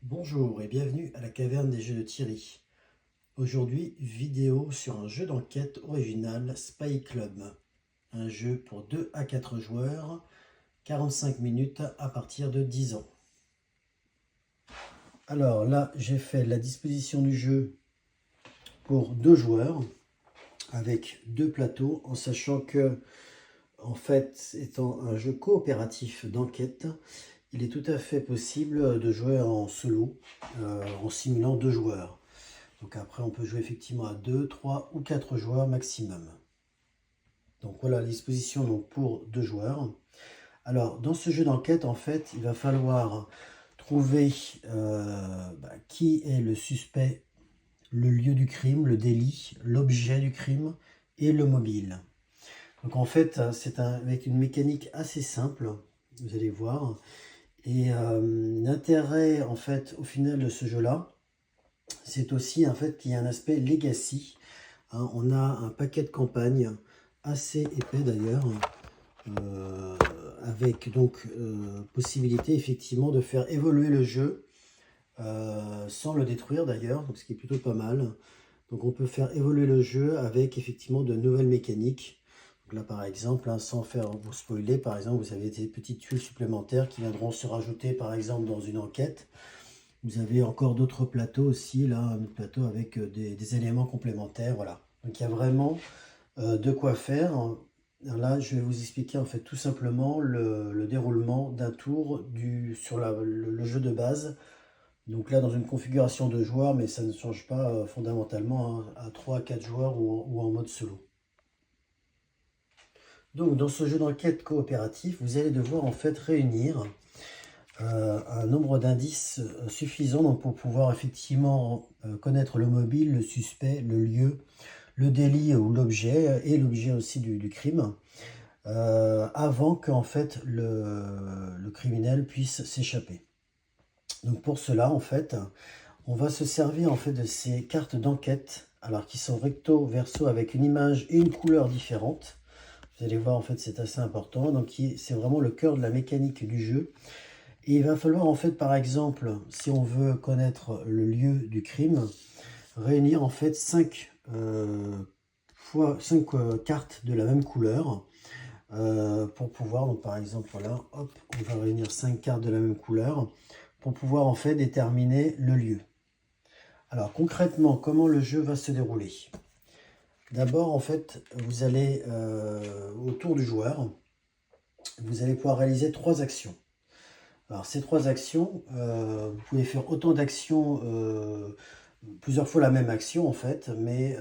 Bonjour et bienvenue à la caverne des jeux de Thierry. Aujourd'hui, vidéo sur un jeu d'enquête original Spy Club. Un jeu pour 2 à 4 joueurs, 45 minutes à partir de 10 ans. Alors là, j'ai fait la disposition du jeu pour 2 joueurs avec 2 plateaux en sachant que, en fait, étant un jeu coopératif d'enquête, il est tout à fait possible de jouer en solo, en simulant 2 joueurs. Donc après, on peut jouer effectivement à 2, 3 ou 4 joueurs maximum. Donc voilà la disposition donc, pour 2 joueurs. Alors, dans ce jeu d'enquête, en fait, il va falloir trouver qui est le suspect, le lieu du crime, le délit, l'objet du crime et le mobile. Donc en fait, c'est avec une mécanique assez simple, vous allez voir. Et l'intérêt, en fait, au final de ce jeu-là, c'est aussi en fait qu'il y a un aspect legacy. Hein, on a un paquet de campagne assez épais d'ailleurs, avec donc possibilité effectivement de faire évoluer le jeu sans le détruire d'ailleurs, ce qui est plutôt pas mal. Donc on peut faire évoluer le jeu avec effectivement de nouvelles mécaniques. Donc là par exemple, hein, sans faire vous spoiler, par exemple vous avez des petites tuiles supplémentaires qui viendront se rajouter par exemple dans une enquête. Vous avez encore d'autres plateaux aussi, là, un autre plateau avec des éléments complémentaires, voilà. Donc il y a vraiment de quoi faire. Là, je vais vous expliquer en fait tout simplement le déroulement d'un tour sur le jeu de base. Donc là, dans une configuration de joueurs, mais ça ne change pas fondamentalement hein, à 3 à 4 joueurs ou en mode solo. Donc dans ce jeu d'enquête coopératif, vous allez devoir en fait réunir un nombre d'indices suffisant donc, pour pouvoir effectivement connaître le mobile, le suspect, le lieu, le délit ou l'objet, et l'objet aussi du crime, avant qu'en fait le criminel puisse s'échapper. Donc pour cela, en fait, on va se servir en fait de ces cartes d'enquête, alors qui sont recto, verso, avec une image et une couleur différentes. Vous allez voir, en fait, c'est assez important. Donc c'est vraiment le cœur de la mécanique du jeu. Et il va falloir en fait par exemple, si on veut connaître le lieu du crime, réunir en fait 5 cartes de la même couleur pour pouvoir, donc par exemple là, hop, on va réunir 5 cartes de la même couleur pour pouvoir en fait déterminer le lieu. Alors concrètement, comment le jeu va se dérouler? D'abord en fait, vous allez au tour du joueur, vous allez pouvoir réaliser 3 actions. Alors ces 3 actions, vous pouvez faire autant d'actions, plusieurs fois la même action en fait, mais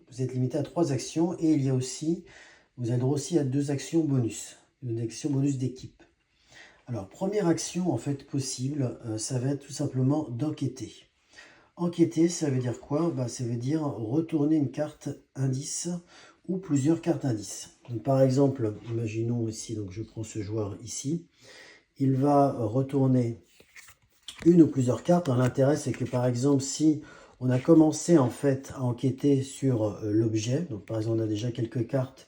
vous êtes limité à 3 actions et il y a aussi, vous avez droit aussi à 2 actions bonus, une action bonus d'équipe. Alors première action en fait possible, ça va être tout simplement d'enquêter. Enquêter, ça veut dire quoi? Ça veut dire retourner une carte indice ou plusieurs cartes indices. Donc, par exemple, imaginons ici, donc je prends ce joueur ici, il va retourner une ou plusieurs cartes. L'intérêt, c'est que par exemple, si on a commencé en fait à enquêter sur l'objet, donc par exemple, on a déjà quelques cartes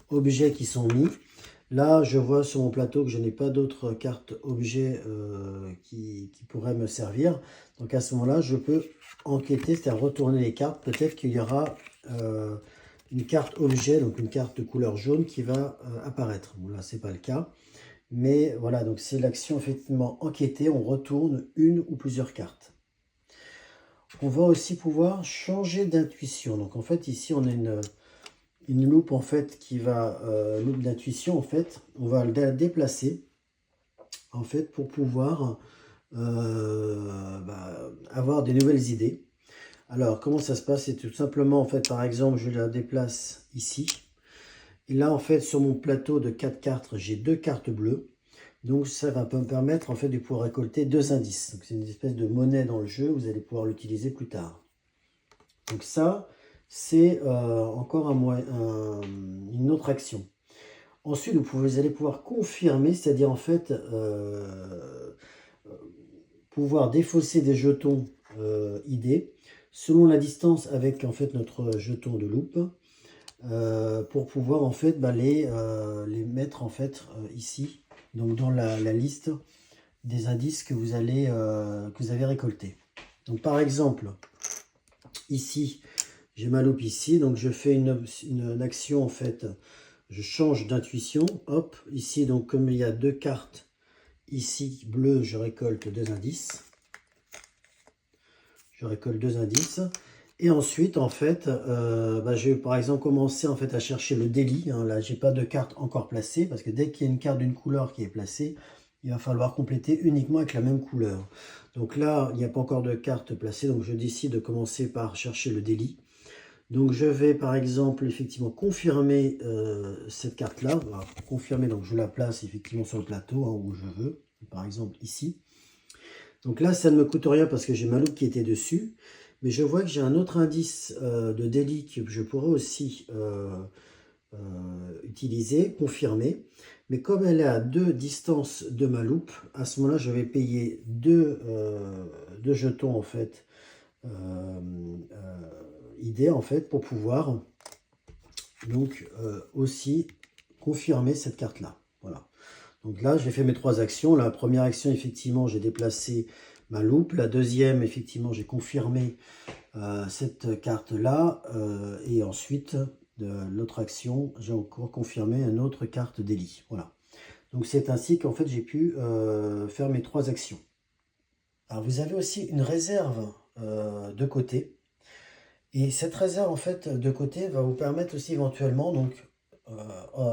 objets qui sont mis. Là, je vois sur mon plateau que je n'ai pas d'autres cartes objets qui pourraient me servir. Donc à ce moment-là, je peux enquêter, c'est-à-dire retourner les cartes. Peut-être qu'il y aura une carte objet, donc une carte de couleur jaune qui va apparaître. Bon, là, ce n'est pas le cas. Mais voilà, donc c'est l'action effectivement enquêter. On retourne une ou plusieurs cartes. On va aussi pouvoir changer d'intuition. Donc en fait, ici, on a une loupe en fait qui va, loupe d'intuition en fait, on va la déplacer en fait pour pouvoir avoir des nouvelles idées. Alors comment ça se passe? C'est tout simplement en fait par exemple je la déplace ici. Et là en fait sur mon plateau de 4 cartes j'ai 2 cartes bleues. Donc ça va me permettre en fait de pouvoir récolter 2 indices. Donc c'est une espèce de monnaie dans le jeu, vous allez pouvoir l'utiliser plus tard. Donc ça, c'est encore une autre action. Ensuite, vous allez pouvoir confirmer, c'est-à-dire en fait pouvoir défausser des jetons idées selon la distance avec en fait notre jeton de loupe pour pouvoir en fait les mettre en fait ici, donc dans la liste des indices que vous avez récoltés. Donc par exemple, ici, j'ai ma loupe ici, donc je fais une action en fait, je change d'intuition, hop, ici donc comme il y a deux cartes, ici bleu, je récolte deux indices. Je récolte deux indices. Et ensuite, en fait, je vais par exemple commencer en fait à chercher le délit. Hein. Là, j'ai pas de carte encore placée parce que dès qu'il y a une carte d'une couleur qui est placée, il va falloir compléter uniquement avec la même couleur. Donc là, il n'y a pas encore de carte placée, donc je décide de commencer par chercher le délit. Donc je vais par exemple effectivement confirmer cette carte-là. Pour confirmer, donc je la place effectivement sur le plateau hein, où je veux, par exemple ici. Donc là, ça ne me coûte rien parce que j'ai ma loupe qui était dessus. Mais je vois que j'ai un autre indice de délit que je pourrais aussi utiliser, confirmer. Mais comme elle est à 2 distances de ma loupe, à ce moment-là, je vais payer deux jetons en fait, idées en fait, pour pouvoir donc aussi confirmer cette carte-là. Voilà. Donc là, j'ai fait mes 3 actions. La première action, effectivement, j'ai déplacé ma loupe. La deuxième, effectivement, j'ai confirmé cette carte-là. Et ensuite, de l'autre action, j'ai encore confirmé une autre carte délit. Voilà. Donc c'est ainsi qu'en fait, j'ai pu faire mes 3 actions. Alors vous avez aussi une réserve de côté. Et cette réserve, en fait, de côté, va vous permettre aussi éventuellement, donc,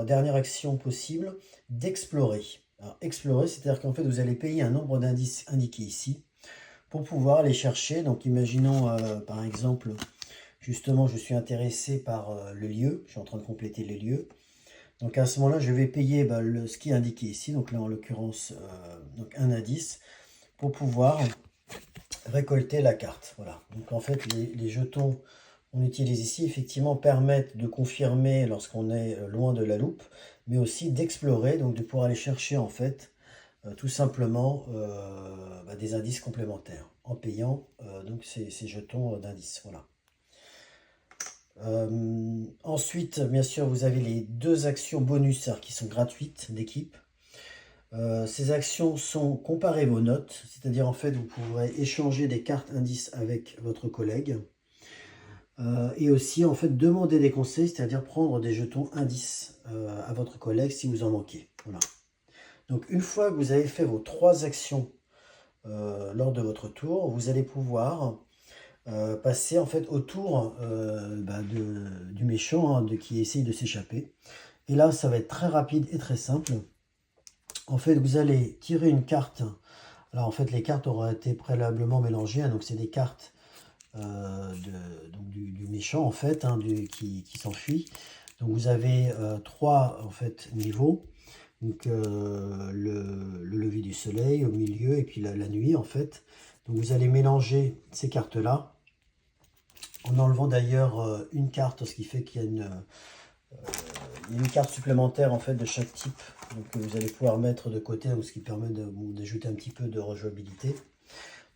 dernière action possible, d'explorer. Alors, explorer, c'est-à-dire qu'en fait, vous allez payer un nombre d'indices indiqués ici pour pouvoir aller chercher. Donc, imaginons, par exemple, justement, je suis intéressé par le lieu. Je suis en train de compléter les lieux. Donc, à ce moment-là, je vais payer ce qui est indiqué ici. Donc, là, en l'occurrence, donc un indice pour pouvoir récolter la carte. Voilà. Donc, en fait, les jetons qu'on utilise ici, effectivement, permettent de confirmer lorsqu'on est loin de la loupe, mais aussi d'explorer, donc de pouvoir aller chercher, en fait, tout simplement des indices complémentaires en payant donc ces jetons d'indices. Voilà. Ensuite, bien sûr, vous avez les 2 actions bonus qui sont gratuites d'équipe. Ces actions sont comparer vos notes, c'est-à-dire en fait vous pourrez échanger des cartes indices avec votre collègue et aussi en fait demander des conseils, c'est-à-dire prendre des jetons indices à votre collègue si vous en manquez. Voilà. Donc une fois que vous avez fait vos 3 actions lors de votre tour, vous allez pouvoir passer en fait au tour du méchant hein, qui essaye de s'échapper. Et là, ça va être très rapide et très simple. En fait, vous allez tirer une carte. Alors en fait, les cartes auront été préalablement mélangées. Hein, donc c'est des cartes du méchant en fait, hein, qui s'enfuit. Donc vous avez 3 en fait niveaux. Donc le lever du soleil au milieu et puis la nuit en fait. Donc vous allez mélanger ces cartes-là en enlevant d'ailleurs une carte, ce qui fait qu'il y a une carte supplémentaire en fait de chaque type donc, que vous allez pouvoir mettre de côté, ce qui permet d'ajouter un petit peu de rejouabilité.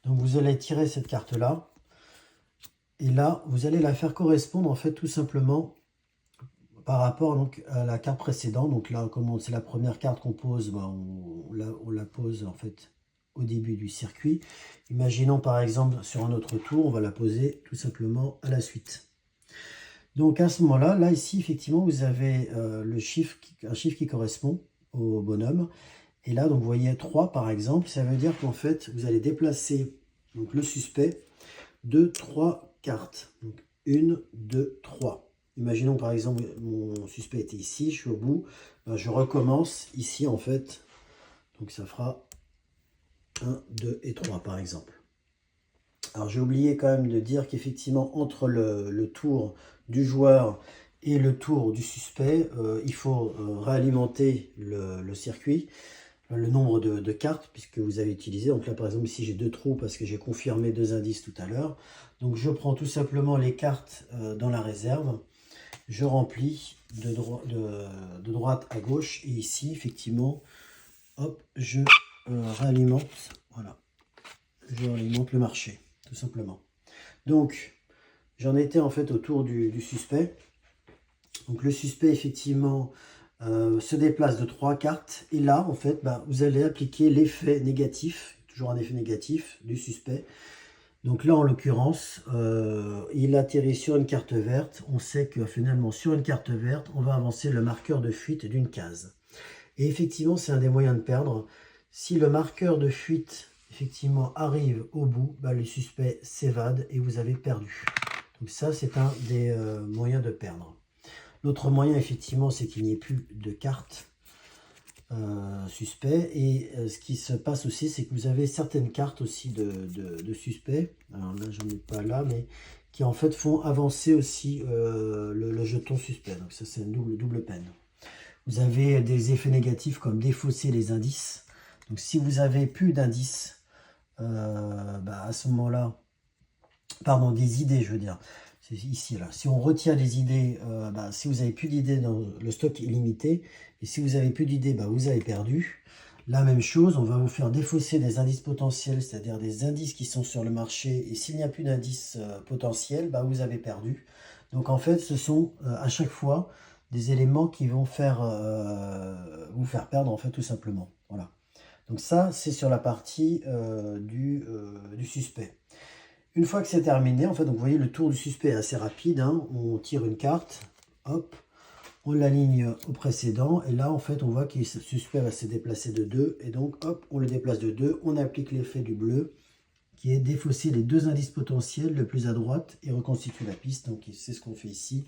Donc vous allez tirer cette carte-là et là vous allez la faire correspondre en fait tout simplement par rapport donc, à la carte précédente. Donc là, comme c'est la première carte qu'on pose, on la pose en fait au début du circuit. Imaginons par exemple sur un autre tour, on va la poser tout simplement à la suite. Donc à ce moment-là, là ici effectivement vous avez un chiffre qui correspond au bonhomme. Et là donc vous voyez 3 par exemple, ça veut dire qu'en fait vous allez déplacer donc, le suspect de 3 cartes. Donc 1, 2, 3. Imaginons par exemple mon suspect était ici, je suis au bout, je recommence ici en fait. Donc ça fera 1, 2 et 3 par exemple. Alors j'ai oublié quand même de dire qu'effectivement entre le tour du joueur et le tour du suspect, il faut réalimenter le circuit, le nombre de cartes puisque vous avez utilisé. Donc là par exemple ici j'ai 2 trous parce que j'ai confirmé 2 indices tout à l'heure. Donc je prends tout simplement les cartes dans la réserve, je remplis de droite à gauche et ici effectivement, hop, je réalimente, voilà, je réalimente le marché. Tout simplement. Donc, j'en étais en fait au tour du suspect. Donc, le suspect, effectivement, se déplace de 3 cartes. Et là, en fait, vous allez appliquer l'effet négatif, toujours un effet négatif du suspect. Donc là, en l'occurrence, il atterrit sur une carte verte. On sait que finalement, sur une carte verte, on va avancer le marqueur de fuite d'une case. Et effectivement, c'est un des moyens de perdre. Si le marqueur de fuite, effectivement, arrive au bout, le suspect s'évade et vous avez perdu. Donc ça, c'est un des moyens de perdre. L'autre moyen, effectivement, c'est qu'il n'y ait plus de cartes suspect. Et ce qui se passe aussi, c'est que vous avez certaines cartes aussi de suspect. Alors là, j'en ai pas là, mais qui en fait font avancer aussi le jeton suspect. Donc ça, c'est une double peine. Vous avez des effets négatifs comme défausser les indices. Donc si vous avez plus d'indices, à ce moment-là, pardon, des idées, je veux dire. C'est ici, là. Si on retient des idées, si vous n'avez plus d'idées, dans le stock est limité. Et si vous n'avez plus d'idées, vous avez perdu. La même chose, on va vous faire défausser des indices potentiels, c'est-à-dire des indices qui sont sur le marché. Et s'il n'y a plus d'indices potentiels, vous avez perdu. Donc en fait, ce sont à chaque fois des éléments qui vont vous faire perdre, en fait, tout simplement. Voilà. Donc ça, c'est sur la partie du suspect. Une fois que c'est terminé, en fait, donc vous voyez, le tour du suspect est assez rapide. Hein. On tire une carte, hop, on l'aligne au précédent. Et là, en fait, on voit que le suspect va se déplacer de 2. Et donc, hop, on le déplace de 2. On applique l'effet du bleu, qui est défausser les 2 indices potentiels le plus à droite et reconstituer la piste. Donc, c'est ce qu'on fait ici.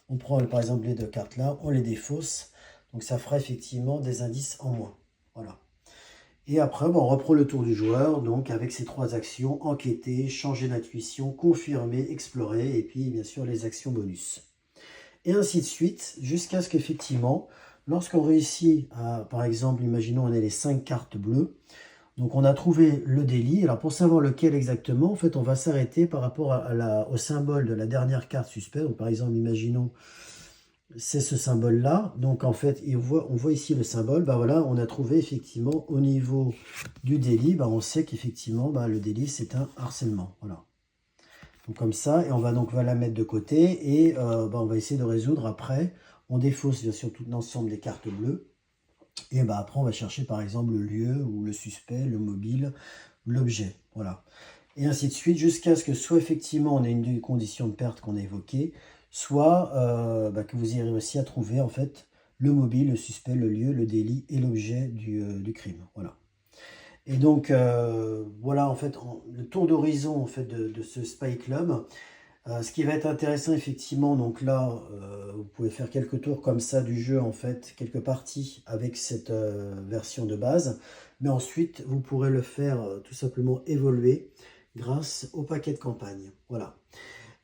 On prend, par exemple, les 2 cartes là, on les défausse. Donc, ça fera effectivement des indices en moins. Voilà. Et après, on reprend le tour du joueur, donc avec ces 3 actions, enquêter, changer d'intuition, confirmer, explorer, et puis bien sûr les actions bonus. Et ainsi de suite, jusqu'à ce qu'effectivement, lorsqu'on réussit à, par exemple, imaginons on a les 5 cartes bleues, donc on a trouvé le délit. Alors pour savoir lequel exactement, en fait on va s'arrêter par rapport au symbole de la dernière carte suspect. Donc par exemple, imaginons c'est ce symbole-là. Donc, en fait, on voit ici le symbole. Voilà, on a trouvé effectivement au niveau du délit, on sait qu'effectivement, le délit, c'est un harcèlement. Voilà. Donc, comme ça, et on va la mettre de côté et on va essayer de résoudre après. On défausse bien sûr tout l'ensemble des cartes bleues. Et après, on va chercher par exemple le lieu ou le suspect, le mobile, l'objet. Voilà. Et ainsi de suite, jusqu'à ce que soit effectivement on ait une des conditions de perte qu'on a évoquées, soit que vous ayez réussi à trouver en fait le mobile, le suspect, le lieu, le délit et l'objet du crime. Voilà. Et donc voilà en fait le tour d'horizon en fait de ce Spy Club. Ce qui va être intéressant effectivement, donc là vous pouvez faire quelques tours comme ça du jeu en fait, quelques parties avec cette version de base, mais ensuite vous pourrez le faire tout simplement évoluer grâce au paquet de campagne. Voilà.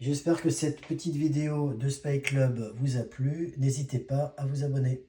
J'espère que cette petite vidéo de Spy Club vous a plu. N'hésitez pas à vous abonner.